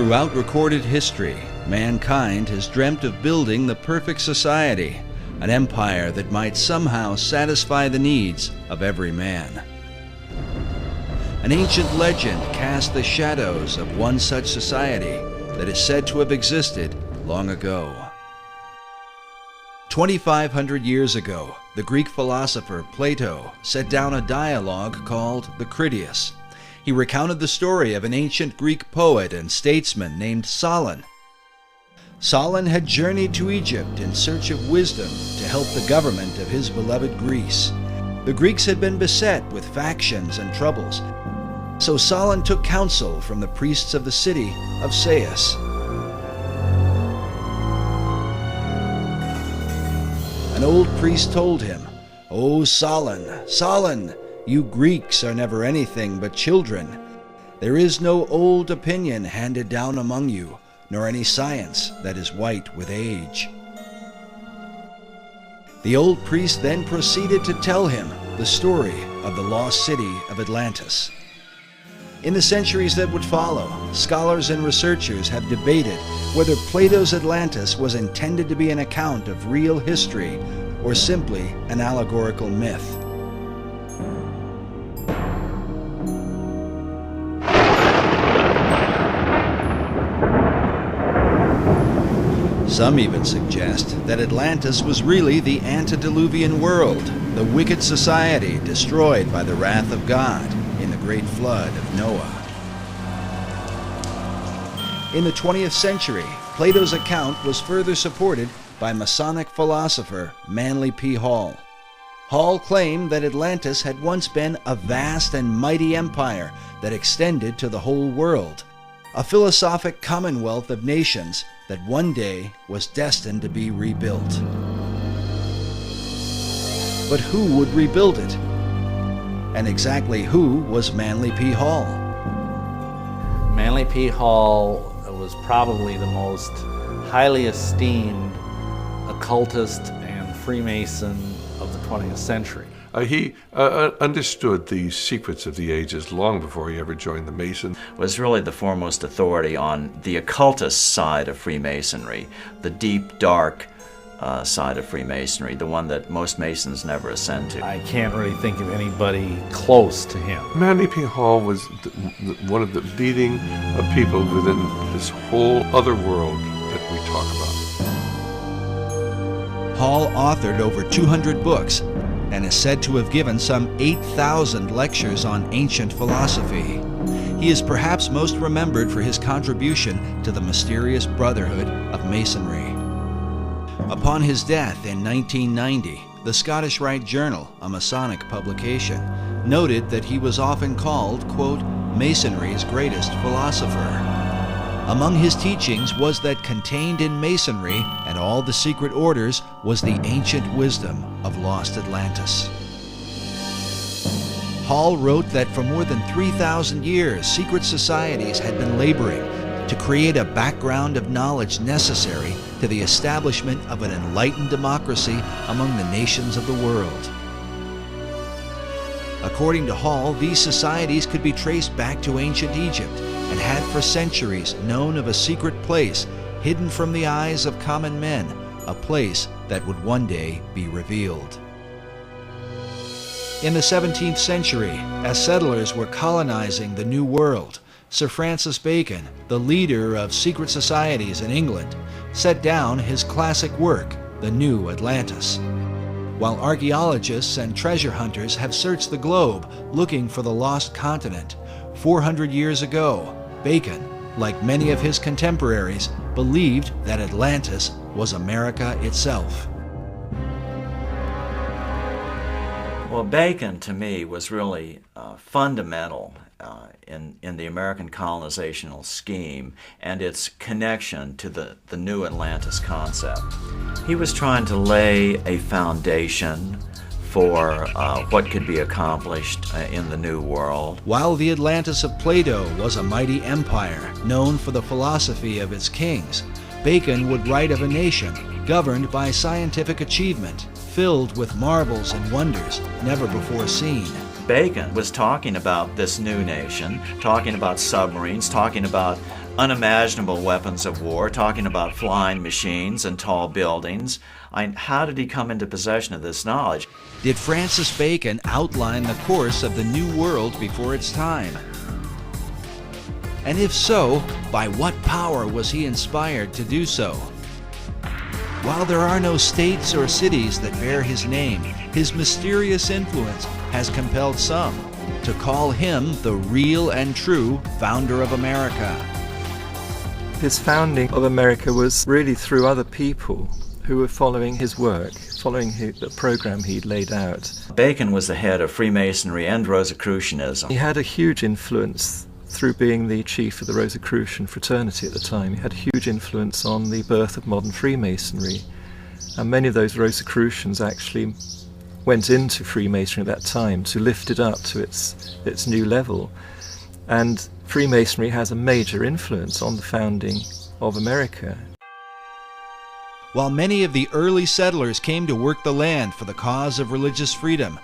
Throughout recorded history, mankind has dreamt of building the perfect society, an empire that might somehow satisfy the needs of every man. An ancient legend casts the shadows of one such society that is said to have existed long ago. 2,500 years ago, the Greek philosopher Plato set down a dialogue called the Critias. He recounted the story of an ancient Greek poet and statesman named Solon. Solon had journeyed to Egypt in search of wisdom to help the government of his beloved Greece. The Greeks had been beset with factions and troubles, so Solon took counsel from the priests of the city of Sais. An old priest told him, "O Solon, Solon, you Greeks are never anything but children. There is no old opinion handed down among you, nor any science that is white with age." The old priest then proceeded to tell him the story of the lost city of Atlantis. In the centuries that would follow, scholars and researchers have debated whether Plato's Atlantis was intended to be an account of real history or simply an allegorical myth. Some even suggest that Atlantis was really the antediluvian world, the wicked society destroyed by the wrath of God in the great flood of Noah. In the 20th century, Plato's account was further supported by Masonic philosopher Manly P. Hall. Hall claimed that Atlantis had once been a vast and mighty empire that extended to the whole world, a philosophic commonwealth of nations that one day was destined to be rebuilt. But who would rebuild it? And exactly who was Manly P. Hall? Manly P. Hall was probably the most highly esteemed occultist and Freemason of the 20th century. He understood the secrets of the ages long before he ever joined the Masons. Was really the foremost authority on the occultist side of Freemasonry, the deep, dark side of Freemasonry, the one that most Masons never ascend to. I can't really think of anybody close to him. Manly P. Hall was one of the leading people within this whole other world that we talk about. Hall authored over 200 books and is said to have given some 8,000 lectures on ancient philosophy. He is perhaps most remembered for his contribution to the mysterious Brotherhood of Masonry. Upon his death in 1990, the Scottish Rite Journal, a Masonic publication, noted that he was often called, quote, Masonry's greatest philosopher. Among his teachings was that contained in Masonry and all the secret orders was the ancient wisdom of lost Atlantis. Hall wrote that for more than 3,000 years, secret societies had been laboring to create a background of knowledge necessary to the establishment of an enlightened democracy among the nations of the world. According to Hall, these societies could be traced back to ancient Egypt and had for centuries known of a secret place hidden from the eyes of common men, a place that would one day be revealed. In the 17th century, as settlers were colonizing the New World, Sir Francis Bacon, the leader of secret societies in England, set down his classic work, The New Atlantis. While archaeologists and treasure hunters have searched the globe looking for the lost continent, 400 years ago, Bacon, like many of his contemporaries, believed that Atlantis was America itself. Well, Bacon, to me, was really fundamental in the American colonizational scheme and its connection to the new Atlantis concept. He was trying to lay a foundation for what could be accomplished in the New World. While the Atlantis of Plato was a mighty empire known for the philosophy of its kings, Bacon would write of a nation governed by scientific achievement, filled with marvels and wonders never before seen. Bacon was talking about this new nation, talking about submarines, talking about unimaginable weapons of war, talking about flying machines and tall buildings. How did he come into possession of this knowledge? Did Francis Bacon outline the course of the New World before its time? And if so, by what power was he inspired to do so? While there are no states or cities that bear his name, his mysterious influence has compelled some to call him the real and true founder of America. His founding of America was really through other people who were following his work, following the program he'd laid out. Bacon was the head of Freemasonry and Rosicrucianism. He had a huge influence through being the chief of the Rosicrucian fraternity at the time. He had a huge influence on the birth of modern Freemasonry. And many of those Rosicrucians actually went into Freemasonry at that time to lift it up to its new level. And Freemasonry has a major influence on the founding of America. While many of the early settlers came to work the land for the cause of religious freedom,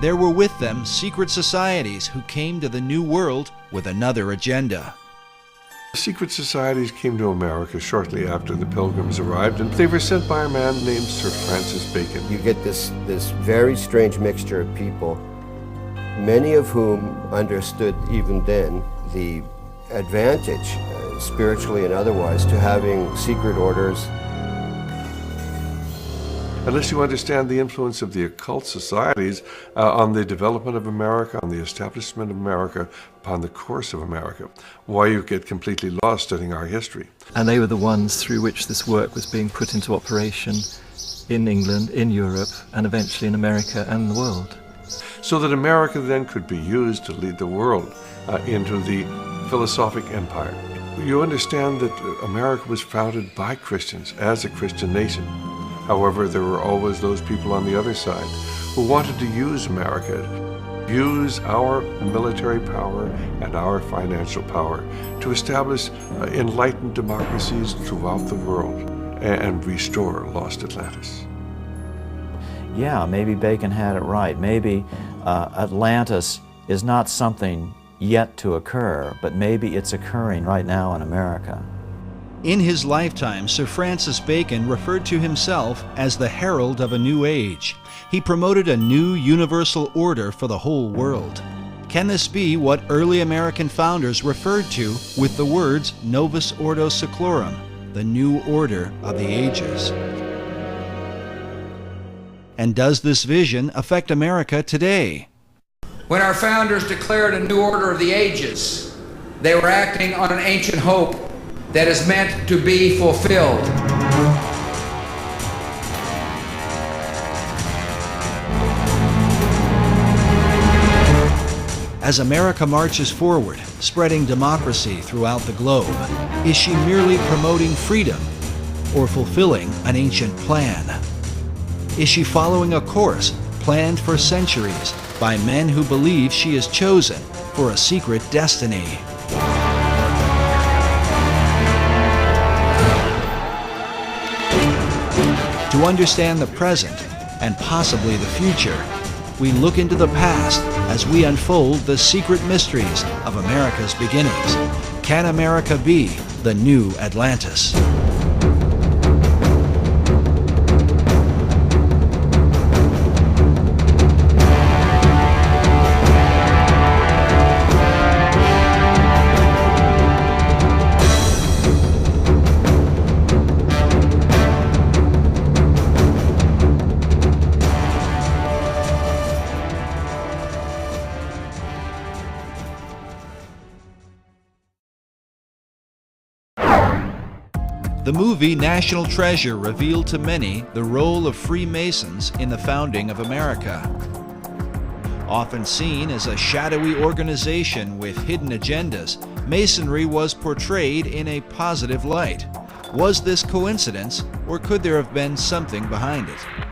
there were with them secret societies who came to the New World with another agenda. Secret societies came to America shortly after the Pilgrims arrived, and they were sent by a man named Sir Francis Bacon. You get this very strange mixture of people, many of whom understood even then the advantage, spiritually and otherwise, to having secret orders. Unless you understand the influence of the occult societies on the development of America, on the establishment of America, upon the course of America, why you get completely lost studying our history. And they were the ones through which this work was being put into operation in England, in Europe, and eventually in America and the world. So that America then could be used to lead the world into the philosophic empire. You understand that America was founded by Christians as a Christian nation. However, there were always those people on the other side who wanted to use America, use our military power and our financial power to establish enlightened democracies throughout the world and restore lost Atlantis. Yeah, maybe Bacon had it right. Maybe Atlantis is not something yet to occur, but maybe it's occurring right now in America. In his lifetime, Sir Francis Bacon referred to himself as the herald of a new age. He promoted a new universal order for the whole world. Can this be what early American founders referred to with the words Novus Ordo Seclorum, the new order of the ages? And does this vision affect America today? When our founders declared a new order of the ages, they were acting on an ancient hope that is meant to be fulfilled. As America marches forward, spreading democracy throughout the globe, is she merely promoting freedom or fulfilling an ancient plan? Is she following a course planned for centuries by men who believe she is chosen for a secret destiny? To understand the present and possibly the future, we look into the past as we unfold the secret mysteries of America's beginnings. Can America be the new Atlantis? The movie National Treasure revealed to many the role of Freemasons in the founding of America. Often seen as a shadowy organization with hidden agendas, Masonry was portrayed in a positive light. Was this coincidence, or could there have been something behind it?